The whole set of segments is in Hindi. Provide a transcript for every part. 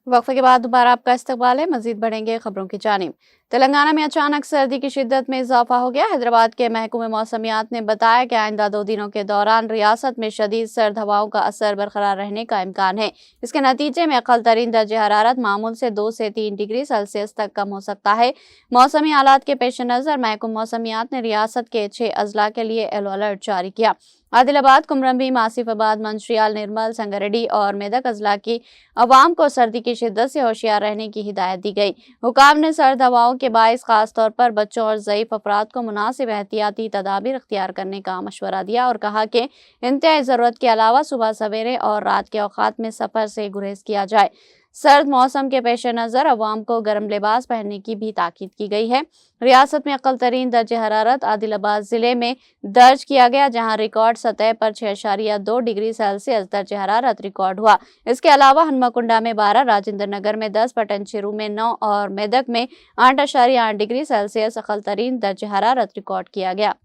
वक्फे के बाद दोबारा आपका इस्तकबाल है। मजीद बढ़ेंगे खबरों की जानिब। तेलंगाना में अचानक सर्दी की शिद्दत में इजाफा हो गया। हैदराबाद के महकमे मौसमियात ने बताया कि आइंदा 2 दिनों के दौरान रियासत में शदीद सर्द हवाओं का असर बरकरार रहने का इम्कान है। इसके नतीजे में अक़ल तरीन दर्जे हरारत मामूल से 2 से 3 डिग्री सेल्सियस तक कम हो सकता है। मौसमी हालात के पेश नज़र महकमे मौसमियात ने रियासत के 6 अजला के लिए येलो अलर्ट जारी किया। आदिलाबाद, कुमरंभीम, आसिफाबाद, मंचिर्याल, निर्मल, संगारेड्डी और मेदक अजला की अवाम को सर्दी की शिद्दत से होशियार रहने की हिदायत दी गई। हुकाम ने सर्द हवाओं के बाइस खासतौर पर बच्चों और ज़ईफ अफराद को मुनासिब एहतियाती तदाबीर इख्तियार करने का मशवरा दिया और कहा कि इंतहाई ज़रूरत के अलावा सुबह सवेरे और रात के औकात में सफ़र से गुरेज किया जाए। सर्द मौसम के पेश नज़र अवाम को गर्म लिबास पहनने की भी ताकीद की गई है। रियासत में अक़ल तरीन दर्जे हरारत आदिलाबाद ज़िले में दर्ज किया गया, जहां रिकॉर्ड सतह पर 6.2 डिग्री सेल्सियस दर्जे हरारत रिकॉर्ड हुआ। इसके अलावा हनुमाकुंडा में 12, राजेंद्र नगर में 10, पटनचेरू में 9 और मेदक में 8.8 डिग्री सेल्सियस अक़ल तरीन दर्जे हरारत रिकॉर्ड किया गया।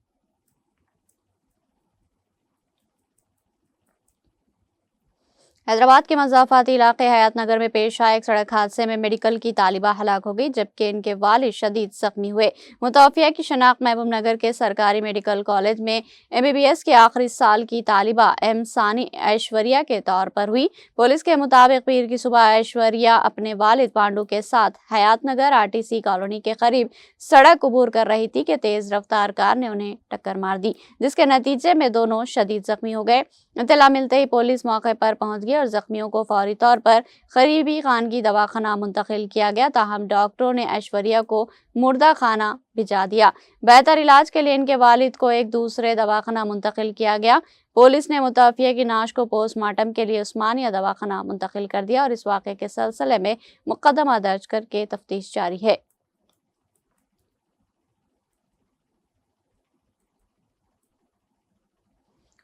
हैदराबाद के मज़ाफ़ाती इलाके हयात नगर में पेश आए एक सड़क हादसे में मेडिकल की तालिबा हलाक हो गई, जबकि इनके वालिद शदीद जख्मी हुए। मुतवफ़िया की शनाख्त महबूब नगर के सरकारी मेडिकल कॉलेज में MBBS के आखिरी साल की तालिबा M सानी ऐश्वर्या के तौर पर हुई। पुलिस के मुताबिक पीर की सुबह ऐश्वर्या अपने वालिद पांडु के साथ हयात नगर RTC कॉलोनी के करीब सड़क अबूर कर रही थी कि तेज़ रफ्तार कार ने उन्हें टक्कर मार दी, जिसके नतीजे में दोनों शदीद जख्मी हो गए। इत्तला मिलते ही पुलिस मौके पर पहुंच गई और जख्मियों को फौरी तौर पर करीबी खानगी दवाखाना मुंतकिल किया गया। ताहम डॉक्टरों ने ऐश्वर्या को मुर्दा खाना भिजा दिया। बेहतर इलाज के लिए इनके वालिद को एक दूसरे दवाखाना मुंतकिल किया गया। पुलिस ने मुतवफ़िया की नाश को पोस्टमार्टम के लिए उस्मानिया दवाखाना मुंतकिल कर दिया और इस वाक़े के सिलसिले में मुकदमा दर्ज करके तफ्तीश जारी है।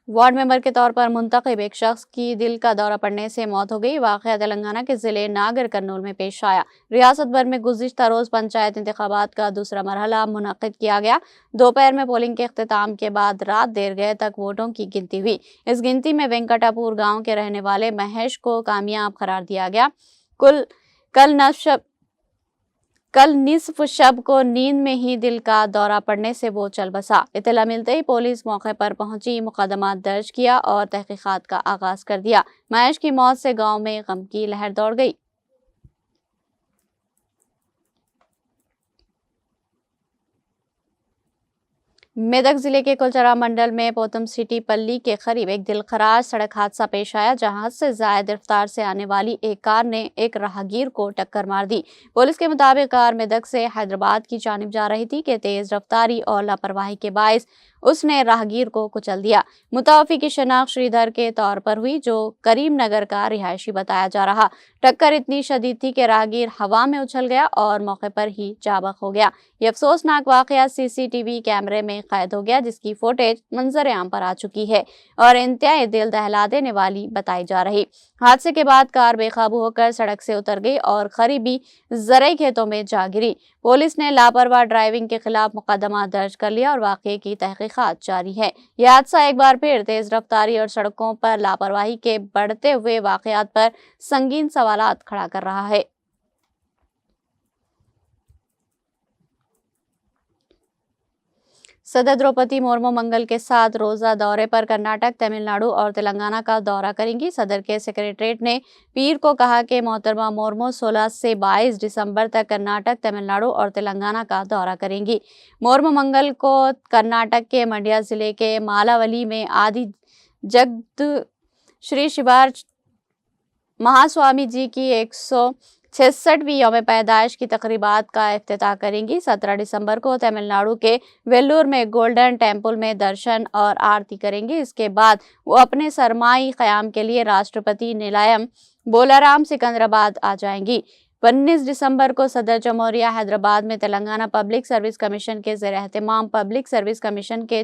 वार्ड मेंबर के तौर पर मुंतखब एक शख्स की दिल का दौरा पड़ने से मौत हो गई। वाक़या तेलंगाना के ज़िले नागर कर्नूल में पेश आया। रियासत भर में गुज़िश्ता रोज़ पंचायत इंतखाबात का दूसरा मरहला मुनक़्क़िद किया गया। दोपहर में पोलिंग के इख्तिताम के बाद रात देर गए तक वोटों की गिनती हुई। इस गिनती में वेंकटापुर गाँव के रहने वाले महेश को कामयाब करार दिया गया। कल निस्फ शब को नींद में ही दिल का दौरा पड़ने से वो चल बसा। इत्तला मिलते ही पुलिस मौके पर पहुंची, मुकदमा दर्ज किया और तहकीकात का आगाज कर दिया। महेश की मौत से गांव में गम की लहर दौड़ गई। मेदक जिले के कुलचरा मंडल में पोतम सिटी पल्ली के करीब एक दिलखराज सड़क हादसा पेश आया, जहां हद से ज्यादा रफ्तार से आने वाली एक कार ने एक राहगीर को टक्कर मार दी। पुलिस के मुताबिक कार मेदक से हैदराबाद की जानिब जा रही थी कि तेज रफ्तारी और लापरवाही के बायस उसने राहगीर को कुचल दिया। मुतवफ़ी की शनाख्त श्रीधर के तौर पर हुई, जो करीम नगर का रिहायशी बताया जा रहा। टक्कर इतनी शदीद थी कि राहगीर हवा में उछल गया और मौके पर ही जाबक हो गया। ये अफसोसनाक वाक़या CCTV कैमरे में कैद हो गया, जिसकी फुटेज मंजर आम पर आ चुकी है और इंतहाई दिल दहला देने वाली बताई जा रही। हादसे के बाद कार बेकाबू होकर सड़क से उतर गई और करीबी ज़रई खेतों में जा गिरी। पुलिस ने लापरवाह ड्राइविंग के खिलाफ मुकदमा दर्ज कर लिया और वाक़े की तहकीकात जारी है। यह हादसा एक बार फिर तेज रफ्तारी और सड़कों पर लापरवाही के बढ़ते हुए वाक़यात पर संगीन सवालात खड़ा कर रहा है। सदर द्रौपदी मुर्मू मंगल के साथ रोजा दौरे पर कर्नाटक, तमिलनाडु और तेलंगाना का दौरा करेंगी। सदर के सेक्रेटरीट ने पीर को कहा कि मोहतरमा मुर्मू 16 से 22 दिसंबर तक कर्नाटक, तमिलनाडु और तेलंगाना का दौरा करेंगी। मुर्मू मंगल को कर्नाटक के मंड्या जिले के मालावली में आदि जगत श्री शिवार महास्वामी जी की 166वीं यौम पैदाइश की तकरीबात का इफ्तिताह करेंगी। 17 दिसंबर को तमिलनाडु के वेल्लूर में गोल्डन टेम्पल में दर्शन और आरती करेंगी। इसके बाद वो अपने सरमाई क़याम के लिए राष्ट्रपति निलयम बोलाराम सिकंदराबाद आ जाएंगी। 19 दिसंबर को सदर जमहूरिया हैदराबाद में तेलंगाना पब्लिक सर्विस कमीशन के ज़ेर एहतमाम पब्लिक सर्विस कमीशन के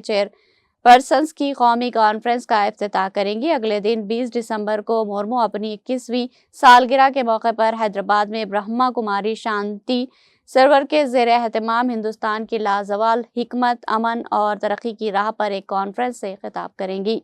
पर्सन्स की कौमी कॉन्फ्रेंस का इफ्तिताह करेंगी। अगले दिन 20 दिसंबर को मुर्मू अपनी 21वीं सालगिरह के मौके पर हैदराबाद में ब्रह्मा कुमारी शांति सरवर के ज़ेर एहतमाम हिंदुस्तान की लाजवाल हिकमत, अमन और तरक्की की राह पर एक कॉन्फ्रेंस से खिताब करेंगी।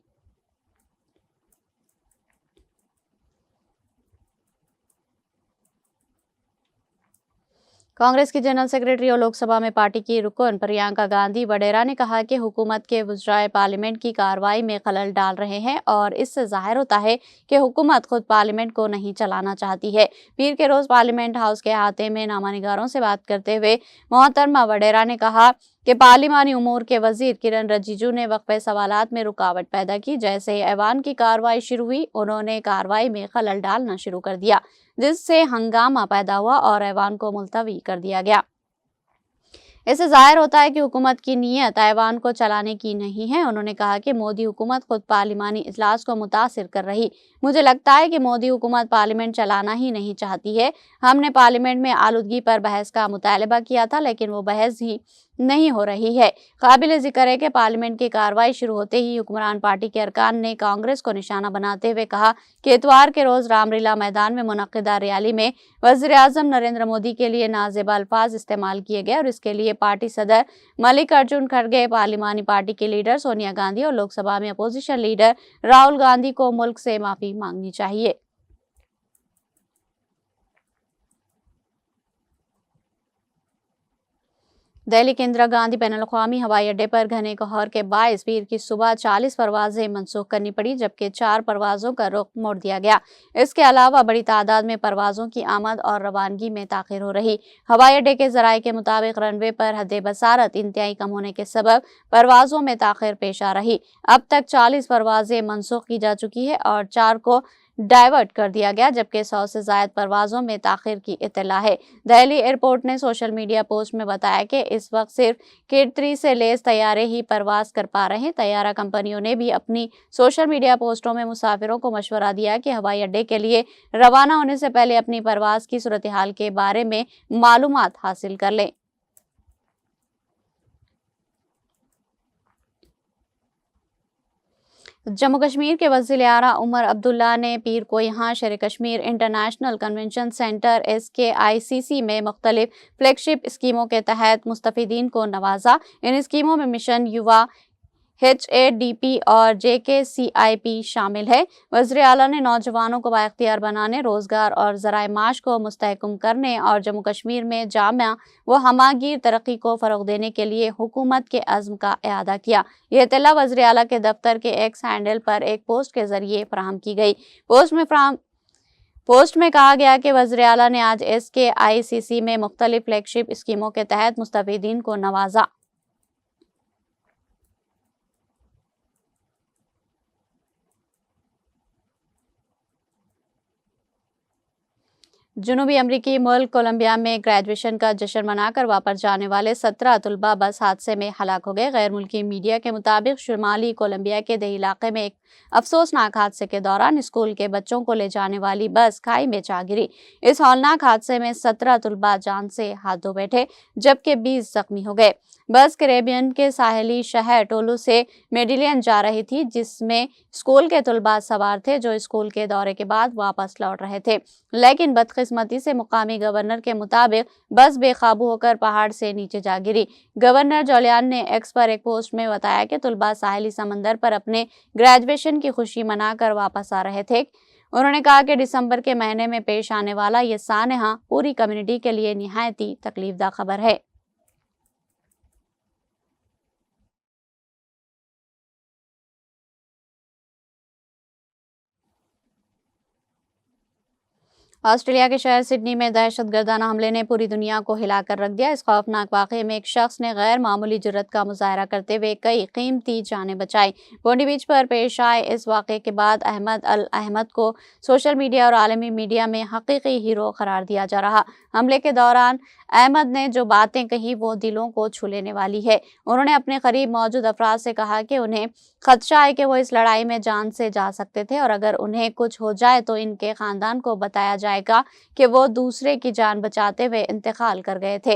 कांग्रेस की जनरल सेक्रेटरी और लोकसभा में पार्टी की रुकन प्रियंका गांधी वडेरा ने कहा कि हुकूमत के वज़राए पार्लियामेंट की कार्रवाई में खलल डाल रहे हैं और इससे जाहिर होता है कि हुकूमत खुद पार्लियामेंट को नहीं चलाना चाहती है। पीर के रोज पार्लियामेंट हाउस के अहाते में नामानिगारों से बात करते हुए मोहतरमा वडेरा ने कहा कि पार्लिमानी उमूर के वजीर किरण रिजिजू ने वक्फे सवालात में रुकावट पैदा की। जैसे ही ऐवान की कार्रवाई शुरू हुई, उन्होंने कार्रवाई में खलल डालना शुरू कर दिया, जिससे हंगामा पैदा हुआ और ऐवान को मुलतवी कर दिया गया। इससे जाहिर होता है कि हुकूमत की नीयत ऐवान को चलाने की नहीं है। उन्होंने कहा कि मोदी हुकूमत खुद पार्लिमानी इजलास को मुतासिर कर रही। मुझे लगता है कि मोदी हुकूमत पार्लियामेंट चलाना ही नहीं चाहती है। हमने पार्लियामेंट में आलूदगी पर बहस का मुतालबा किया था, लेकिन वो बहस ही नहीं हो रही है। काबिल जिक्र है कि पार्लियामेंट की कार्रवाई शुरू होते ही हुक्मरान पार्टी के अरकान ने कांग्रेस को निशाना बनाते हुए कहा कि इतवार के रोज रामलीला मैदान में मुनक्किदा रैली में वज़ीर आज़म नरेंद्र मोदी के लिए नाज़ेबा अल्फाज इस्तेमाल किए गए और इसके लिए पार्टी सदर मल्लिकार्जुन खड़गे, पार्लिमानी पार्टी की लीडर सोनिया गांधी और लोकसभा में अपोजिशन लीडर राहुल गांधी को मुल्क से माफी मांगनी चाहिए। दिल्ली के इंदिरा गांधी बैनुल-अक़वामी हवाई अड्डे पर घने कोहर के बाइस पीर की सुबह 40 परवाजें मनसूख करनी पड़ी, जबकि 4 परवाजों का रुख मोड़ दिया गया। इसके अलावा बड़ी तादाद में परवाजों की आमद और रवानगी में ताखिर हो रही। हवाई अड्डे के जराये के मुताबिक रनवे पर हद बसारत इंतहाई कम होने के सबब परवाजों में ताखिर पेश आ रही। अब तक 40 परवाजें मनसूख की जा चुकी है और 4 को डाइवर्ट कर दिया गया, जबकि 100 से ज्यादा परवाजों में ताखिर की इत्तला है। दिल्ली एयरपोर्ट ने सोशल मीडिया पोस्ट में बताया कि इस वक्त सिर्फ K3 से लेस तैयारे ही परवाज कर पा रहे हैं। तैयारा कंपनियों ने भी अपनी सोशल मीडिया पोस्टों में मुसाफिरों को मशवरा दिया कि हवाई अड्डे के लिए रवाना होने से पहले अपनी परवाज की सूरत हाल के बारे में मालूमात हासिल कर लें। जम्मू कश्मीर के वज़ीर आला उमर अब्दुल्ला ने पीर को यहाँ शेर Kashmir international convention centre SKICC में मुख्तलिफ फ्लैगशिप स्कीमों के तहत मुस्तफ़ीदीन को नवाजा। इन स्कीमों में मिशन युवा, HADP और JKCIP शामिल है। वज़ीर आला ने नौजवानों को बाइख्तियार बनाने, रोजगार और ज़राए माश को मुस्तहकम करने और जम्मू कश्मीर में जामिया व हमागीर तरक्की को फ़रोग़ देने के लिए हुकूमत के अज़्म का इआदा किया। यह इत्तला वज़ीर आला के दफ्तर के एक्स हैंडल पर एक पोस्ट के जरिए फराहम की गई। पोस्ट में कहा गया कि वज़ीर आला ने आज SKICC में मुख्तलिफ फ्लैगशिप स्कीमों के तहत मुस्तफ़ीदीन को नवाजा। जनूबी अमरीकी मुल्क कोलंबिया में ग्रेजुएशन का जश्न मनाकर वापस जाने वाले 17 तलबा बस हादसे में हलाक हो गए। गैर मुल्की मीडिया के मुताबिक शुमाली कोलंबिया के दही इलाके में एक अफसोसनाक हादसे के दौरान स्कूल के बच्चों को ले जाने वाली बस खाई में जा गिरी। इस हौलनाक हादसे में 17 तलबा जान से हाथ धो बैठे, जबकि 20 जख्मी हो गए। बस कैरेबियन के साहिली शहर टोलू से मेडिलियन जा रही थी, जिसमें स्कूल के तलबा सवार थे जो स्कूल के दौरे के बाद वापस लौट रहे थे। लेकिन बदकिस्मती से मुकामी गवर्नर के मुताबिक बस बेकाबू होकर पहाड़ से नीचे जा गिरी। गवर्नर जोलियान ने एक्स पर एक पोस्ट में बताया कि तलबा साहिली समंदर पर अपने ग्रेजुएशन की खुशी मनाकर वापस आ रहे थे। उन्होंने कहा कि दिसंबर के महीने में पेश आने वाला ये सानहा पूरी कम्युनिटी के लिए निहायत ही तकलीफदा खबर है। ऑस्ट्रेलिया के शहर सिडनी में दहशतगर्दाना हमले ने पूरी दुनिया को हिलाकर रख दिया। इस खौफनाक वाक़े में एक शख्स ने गैर मामूली जुर्रत का मुजाहरा करते हुए कई कीमती जानें बचाई। बोंडी बीच पर पेश आए इस वाक़े के बाद अहमद अल अहमद को सोशल मीडिया और आलमी मीडिया में हकीकी हीरो करार दिया जा रहा। हमले के दौरान अहमद ने जो बातें कही वो दिलों को छू लेने वाली है। उन्होंने अपने करीब मौजूद अफराद से कहा कि उन्हें खदशा है कि वो इस लड़ाई में जान से जा सकते थे और अगर उन्हें कुछ हो जाए तो इनके खानदान को बताया जाएगा कि वो दूसरे की जान बचाते हुए इंतकाल कर गए थे।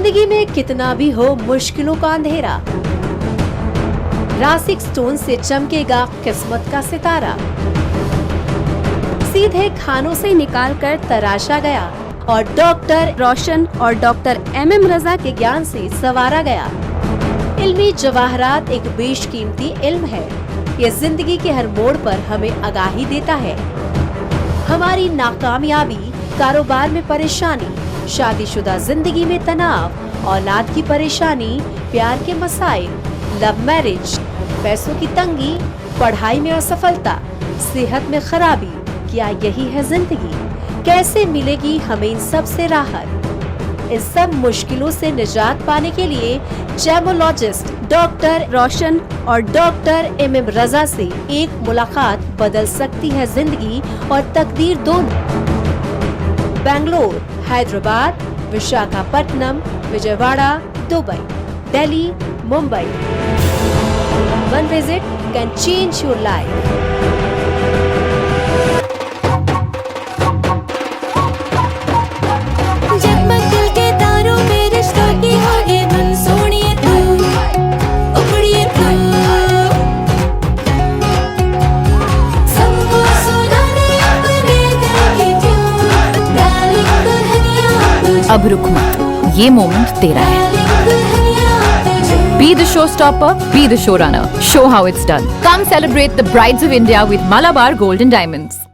जिंदगी में कितना भी हो मुश्किलों का अंधेरा, रासिक स्टोन से चमकेगा किस्मत का सितारा। सीधे खानों से निकाल कर तराशा गया और डॉक्टर रोशन और डॉक्टर MM रजा के ज्ञान से संवारा गया। इल्मी जवाहरात एक बेशकीमती इल्म है। ये जिंदगी के हर मोड़ पर हमें आगाही देता है। हमारी नाकामयाबी, कारोबार में परेशानी, शादीशुदा जिंदगी में तनाव, औलाद की परेशानी, प्यार के मसाइल, लव मैरिज, पैसों की तंगी, पढ़ाई में असफलता, सेहत में खराबी, क्या यही है जिंदगी? कैसे मिलेगी हमें इन सब से राहत? इन सब मुश्किलों से निजात पाने के लिए जेमोलॉजिस्ट डॉक्टर रोशन और डॉक्टर MM रजा से एक मुलाकात बदल सकती है जिंदगी और तकदीर दोनों। Bangalore, Hyderabad, Visakhapatnam, Vijayawada, Dubai, Delhi, Mumbai. One visit can change your life. जगमग दिल के तारों में रिश्तों की होगी धुन, सोनिए तू, उखड़िए तू, सबको सुनाने अपने दिल की ट्यून, डार्लिंग दुल्हनिया तुझे, अब रुक मत, ये मोमेंट तेरा है। डार्लिंग दुल्हनिया तुझे। Be the showstopper, be the showrunner. Show how it's done. Come celebrate the brides of India with Malabar Gold and Diamonds.